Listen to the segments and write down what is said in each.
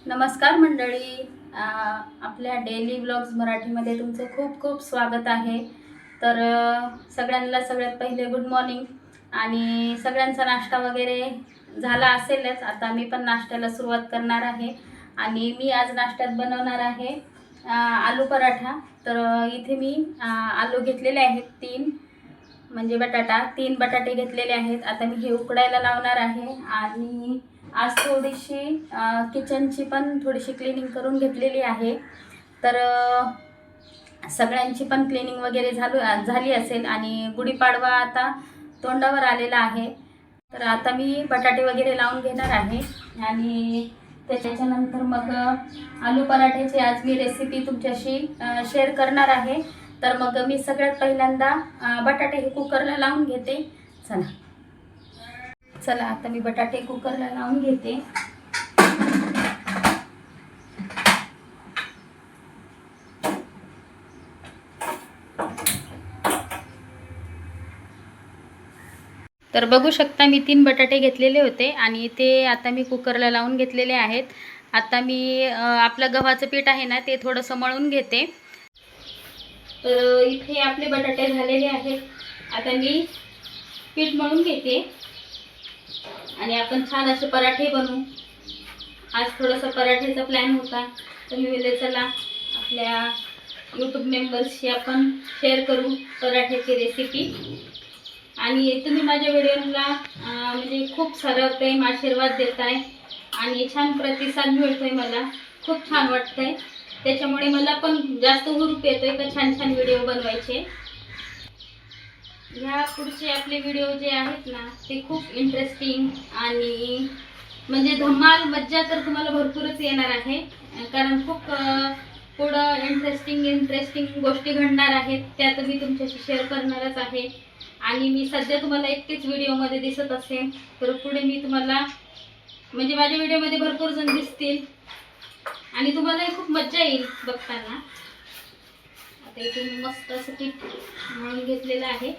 नमस्कार मंडळी. आपल्या डेली ब्लॉग्स मराठीमध्ये तुमचं खूप खूप स्वागत आहे. तर सगळ्यांना सगळ्यात पहिले गुड मॉर्निंग. आणि सगळ्यांचा नाश्ता वगैरे झाला असेलच. आता मी पण नाश्त्याला सुरुवात करणार आहे आणि मी आज नाश्त्यात बनवणार आहे आलू पराठा. तर इथे मी आलू घेतलेले आहेत 3, म्हणजे तीन बटाटे घेतलेले आहेत. आता मी हे उकडायला लावणार आहे आणि आज थोडीशी किचनची पण थोडीशी क्लिनिंग करून घेतलेली आहे. तर सगळ्यांची पण क्लिनिंग वगैरे झाली असेल आणि गुढीपाडवा आता तोंडावर आलेला आहे. तर आता मी बटाटे वगैरे लावून घेणार आहे आणि त्याच्यानंतर मग आलू पराठ्याची आज मी रेसिपी तुमच्याशी शेअर करणार आहे. तर मग मी सगळ्यात पहिल्यांदा बटाटे हे कुकरला लावून घेते. चला आता मी बटाटे कुकरला लावून घेते. तर बघू शकता मी 3 बटाटे घेतलेले होते आणि ते आता मी कुकरला लावून घेतलेले आहेत. आता मी आपलं गव्हाचं पीठ आहे ना ते थोडंसं मळून घेते. तर इथे आपले बटाटे झालेले आहेत. आता मी पीठ मळून घेते आणि आपण छान असे पराठे बनवू. आज थोडासा पराठेचा प्लॅन होता, तर मी बोलले चला आपल्या यूट्यूब मेंबर्सशी आपण शेअर करू पराठ्याची रेसिपी. आणि तुम्ही माझ्या व्हिडिओला म्हणजे खूप सारं प्रेम आशीर्वाद देताय आणि छान प्रतिसाद मिळतोय. मला खूप छान वाटतंय. त्याच्यामुळे मला पण जास्त हुरूप येतोय का छान छान व्हिडिओ बनवायचे. ह्या पुढचे आपले व्हिडिओ जे आहेत ना ते खूप इंटरेस्टिंग आणि म्हणजे धमाल मज्जा तर तुम्हाला भरपूरच येणार आहे. कारण खूप पुढं इंटरेस्टिंग गोष्टी घडणार आहेत. त्या तर मी तुमच्याशी शेअर करणारच आहे. आणि मी सध्या तुम्हाला एकटीच व्हिडिओमध्ये दिसत असेल, तर पुढे मी तुम्हाला म्हणजे माझ्या व्हिडिओमध्ये भरपूर जण दिसतील आणि तुम्हालाही खूप मज्जा येईल बघताना. आता इथे मी मस्त असं पीठ मळून घेतलेलं आहे.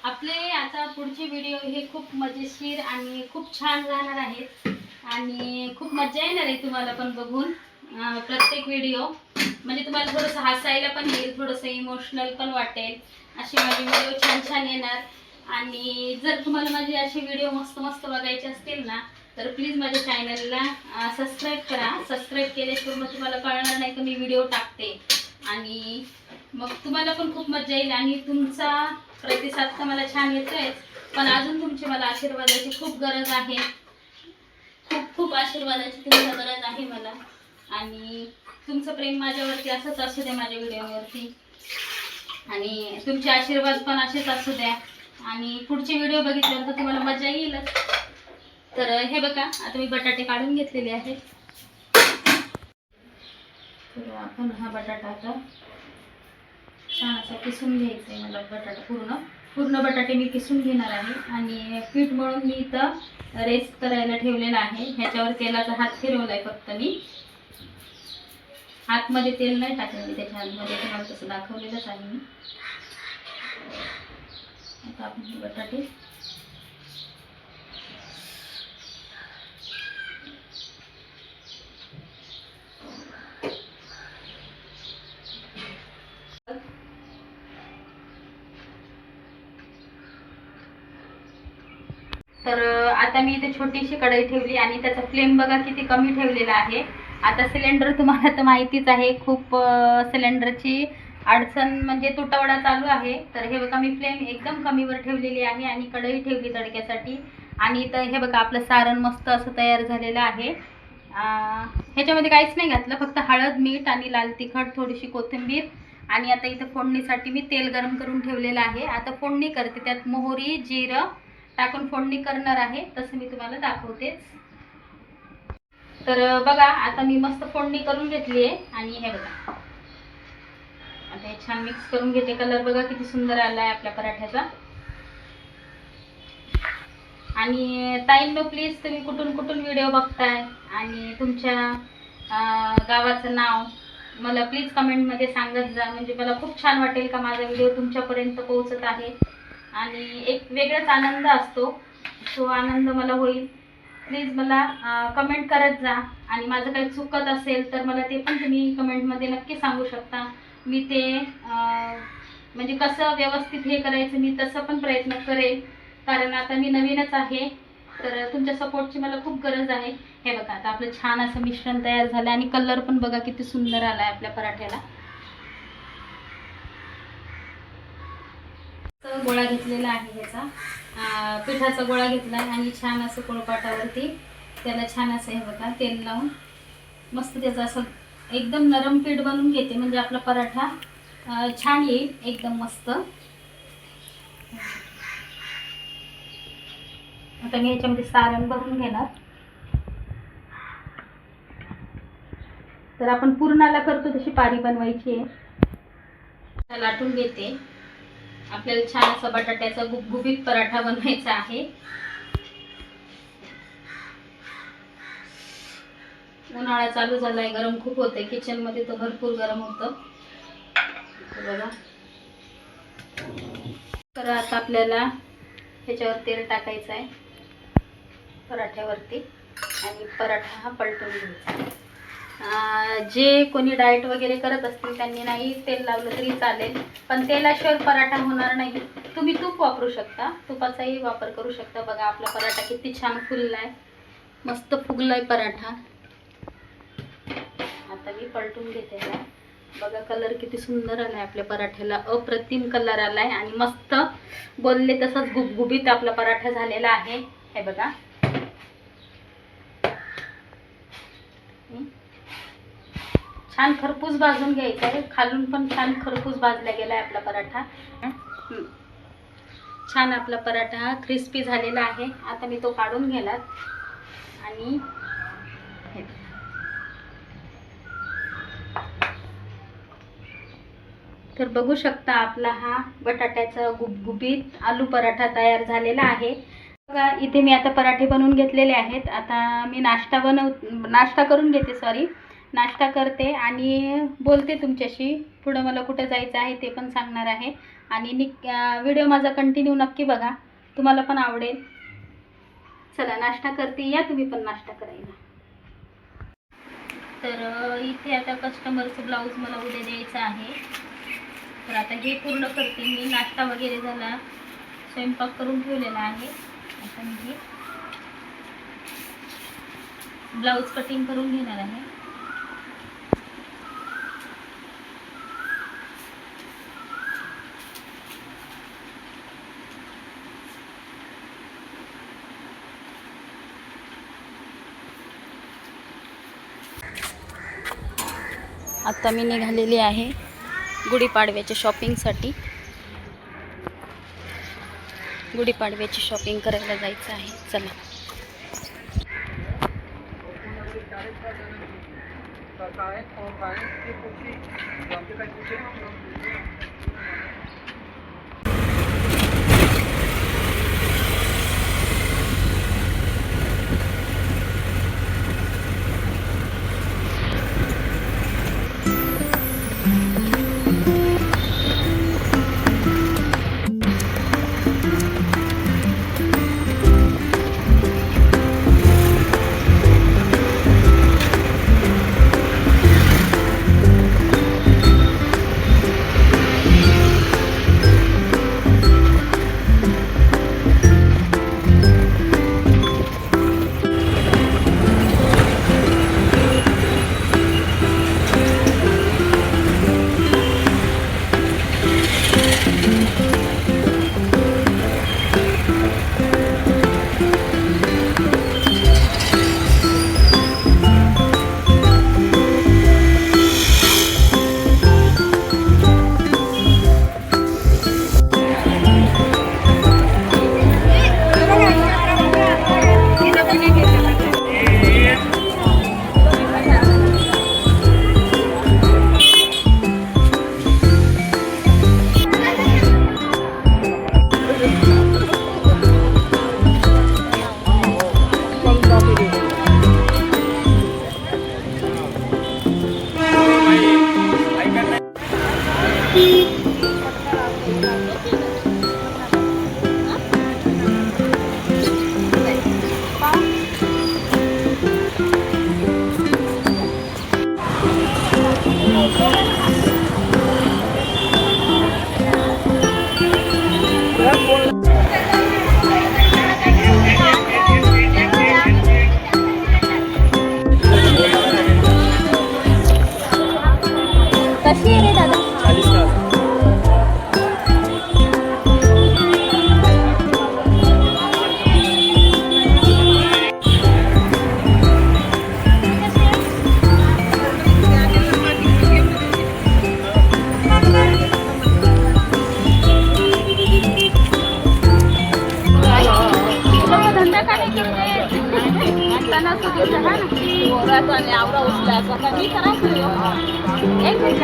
आपले आता पुढचे व्हिडिओ हे खूप मजेशीर आणि खूप छान राहणार आहेत आणि खूप मजा येणार आहे तुम्हाला पण बघून. प्रत्येक व्हिडिओ म्हणजे तुम्हाला थोडंसं हसायला पण येईल, थोडंसं इमोशनल पण वाटेल. असे माझे व्हिडिओ छान छान येणार. आणि जर तुम्हाला माझे असे व्हिडिओ मस्त मस्त बघायचे असतील ना तर प्लीज माझ्या चॅनलला सबस्क्राईब करा. सबस्क्राईब केल्याशिवाय मग तुम्हाला कळणार नाही की मी व्हिडिओ टाकते आणि मग तुम्हाला पण खूप मजा येईल. आणि तुमचा प्रतिसाद तर मला छान येतोय, पण अजून तुमची मला आशीर्वादाची खूप गरज आहे. खूप खूप आशीर्वादाची तुमची गरज आहे मला. आणि तुमचं प्रेम माझ्यावरती असंच असू द्या माझ्या व्हिडिओवरती आणि तुमचे आशीर्वाद पण असेच असू द्या. आणि पुढचे व्हिडिओ बघितल्यानंतर तुम्हाला मजा येईलच. तर हे बघा आता मी बटाटे काढून घेतलेले आहेत. तर आपण हा बटाटा आता छान असा किसून घ्यायचा आहे. मला बटाटा पूर्ण बटाटे मी किसून घेणार आहे. आणि पीठ मळून मी इथं रेस्ट करायला ठेवलेला आहे. ह्याच्यावर तेलाचा हात फिरवलाय फक्त मी. आतमध्ये तेल नाही टाकलं मी त्याच्या आतमध्ये, तुम्हाला तसं दाखवलेलंच आहे मी. आता आपण हे बटाटे तर आता मी इथे छोटीशी कढई ठेवली आणि त्याचा फ्लेम बघा किती कमी ठेवलेला आहे. आता सिलेंडर तुम्हाला तर माहितीच आहे, खूप सिलेंडरची अडचण म्हणजे तुटवडा चालू आहे. तर हे बघा मी फ्लेम एकदम कमीवर ठेवलेली आहे आणि कढई ठेवली तडक्यासाठी. आणि इथं हे बघा आपलं सारण मस्त असं तयार झालेलं आहे. ह्याच्यामध्ये काहीच नाही घातलं, फक्त हळद, मीठ आणि लाल तिखट, थोडीशी कोथिंबीर. आणि आता इथं फोडणीसाठी मी तेल गरम करून ठेवलेलं आहे. आता फोडणी करते. त्यात मोहरी, जिरं टाकून फोडणी करणार आहे, तसं मी तुम्हाला दाखवतेच. तर बघा आता मी मस्त फोडणी करून घेतली आहे. आणि हे बघा आता हे छान मिक्स करून घेते. कलर बघा किती सुंदर आलाय आपल्या पराठ्याचा. आणि ताईंनो प्लीज तुम्ही कुठून व्हिडिओ बघताय आणि तुमच्या गावाचं नाव मला प्लीज कमेंटमध्ये सांगत जा, म्हणजे मला खूप छान वाटेल का माझा व्हिडिओ तुमच्यापर्यंत पोहोचत आहे आणि एक वेगळाच आनंद असतो, तो आनंद मला होईल. प्लीज मला कमेंट करत जा आणि माझं काही चुकत असेल तर मला ते पण तुम्ही कमेंटमध्ये नक्की सांगू शकता. मी ते म्हणजे कसं व्यवस्थित हे करायचं मी तसं पण प्रयत्न करेल, कारण आता मी नवीनच आहे, तर तुमच्या सपोर्टची मला खूप गरज आहे. हे बघा आता आपलं छान असं मिश्रण तयार झालं आणि कलर पण बघा किती सुंदर आला आहे आपल्या पराठ्याला. गोळा घेतलेला आहे ह्याचा, पिठाचा गोळा घेतला आणि छान असं पोळपाटावरती त्याला छान असं हे बघा तेल लावून मस्त त्याचं असं एकदम नरम पीठ बनवून घेते, म्हणजे आपला पराठा छान येईल एकदम मस्त. आता मी ह्याच्यामध्ये सारण भरून घेणार. तर आपण पुरणाला करतो तशी पारी बनवायची आहे. लाटून घेते. आपल्याला छान असा बटाट्याचा गुबगुबीत पराठा बनवायचा आहे. उन्हाळा चालू झालाय, गरम खूप होते किचन मध्ये, तर भरपूर गरम होतं बघा. तर आता आपल्याला ह्याच्यावर तेल टाकायचं आहे पराठ्यावरती आणि पराठा हा पलटून घ्यायचा. जे कोणी डाएट वगैरे करत असतील त्यांनी नाही तेल लावलं तरी चालेल, पण तेलाशिवाय पराठा होणार नाही. तुम्ही तूप वापरू शकता, तुपाचाही वापर करू शकता. बघा आपला पराठा किती छान फुललाय, मस्त फुगलाय पराठा. आता मी पलटून घेते. बघा कलर किती सुंदर आलाय आपल्या पराठ्याला, अप्रतिम कलर आलाय आणि मस्त बोलले तसंच गुबगुबीत आपला पराठा झालेला आहे. हे बघा छान खरपूस भाजून घ्यायचा आहे, खालून पण छान खरपूस भाजला गेलाय आपला पराठा. छान आपला पराठा क्रिस्पी झालेला आहे. आता मी तो काढून घेणार आणि तर बघू शकता आपला हा बटाट्याचा गुबगुबीत आलू पराठा तयार झालेला आहे. बघा इथे मी आता पराठे बनवून घेतलेले आहेत. आता मी नाश्ता करून घेते, नाश्ता करते आणि बोलते तुमच्याशी. पुढं मला कुठं जायचं आहे ते पण सांगणार आहे आणि व्हिडिओ माझा कंटिन्यू नक्की बघा, तुम्हाला पण आवडेल. चला नाश्ता करते, या तुम्ही पण नाश्ता करायला. तर इथे आता कस्टमरचं ब्लाऊज मला उद्या द्यायचं आहे, तर आता हे पूर्ण करते मी. नाश्ता वगैरे झाला, स्वयंपाक करून ठेवलेला आहे. आता मी हे ब्लाऊज कटिंग करून घेणार आहे. आता मी निघालेली आहे गुढीपाडव्याच्या शॉपिंगसाठी. गुढीपाडव्याची शॉपिंग करायला जायचं आहे. चला. कशी आहे रे दादा? धंदा करायची आवरा उचलायचा का मी करायचं एक मिनिट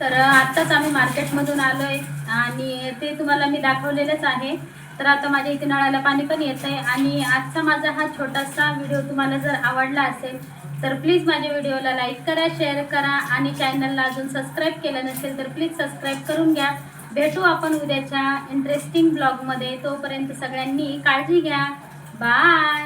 तर आत्ताच आम्ही मार्केटमधून आलोय आणि ते तुम्हाला मी दाखवलेलंच आहे. तर आता माझ्या इथे नळाला पाणी पण येत आहे आणि आजचा माझा हा छोटासा व्हिडिओ तुम्हाला जर आवडला असेल तर प्लीज माझ्या व्हिडिओला लाईक करा, शेअर करा आणि चॅनलला अजून सबस्क्राईब केलं नसेल तर प्लीज सबस्क्राईब करून घ्या. भेटू आपण उद्याच्या इंटरेस्टिंग ब्लॉगमध्ये. तोपर्यंत सगळ्यांनी काळजी घ्या. बाय.